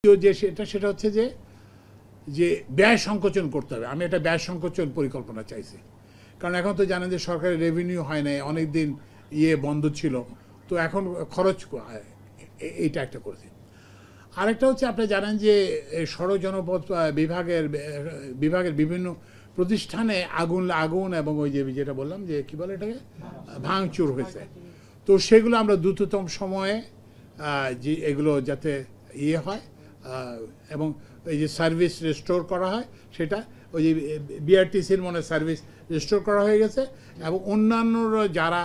যে সেটা হচ্ছে যে যে ব্যয় সংকোচন করতে হবে। আমি একটা ব্যয় সংকোচন পরিকল্পনা চাইছি, কারণ এখন তো জানেন যে সরকারের রেভিনিউ হয় নাই, অনেক দিন বন্ধ ছিল, তো এখন খরচ এইটা একটা করেছি। আরেকটা হচ্ছে আপনি জানেন যে সড়ক জনপথ বিভাগের বিভিন্ন প্রতিষ্ঠানে আগুন এবং ওই যে যেটা বললাম যে কি বলে এটাকে ভাঙচুর হয়েছে, তো সেগুলো আমরা দ্রুততম সময়ে যে এগুলো যাতে হয় এবং এই যে সার্ভিস রেস্টোর করা হয়, সেটা ওই যে বিআরটিসির মনে সার্ভিস রেস্টোর করা হয়ে গেছে, এবং অন্যান্যরা যারা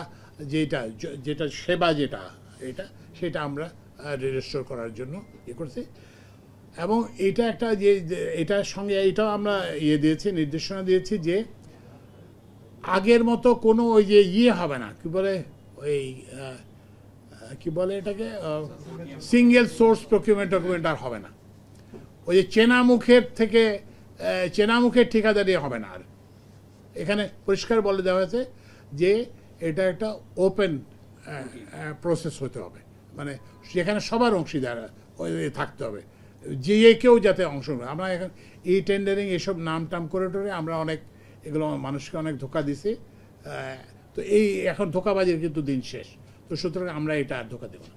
যেটা সেবা সেটা আমরা রেস্টোর করার জন্য করছি। এবং এটা একটা যে এটার সঙ্গে এটাও আমরা দিয়েছি, নির্দেশনা দিয়েছি যে আগের মতো কোনো ওই যে হবে না, কি বলে ওই কি বলে এটাকে সিঙ্গেল সোর্স প্রকিউরমেন্ট আর হবে না। ওই যে চেনামুখের ঠিকাদারি হবে না আর। এখানে পরিষ্কার বলে দেওয়া হয়েছে যে এটা একটা ওপেন প্রসেস হতে হবে, মানে যেখানে সবার অংশীদার থাকতে হবে, কেউ যাতে অংশ নেয়। আমরা এখন টেন্ডারিং এসব নাম টাম করে আমরা এগুলো মানুষকে অনেক ধোঁকা দিছি, তো এখন ধোঁকাবাজির কিন্তু দিন শেষ, তো সুতরাং আমরা এটা আর ধোঁকা দেব না।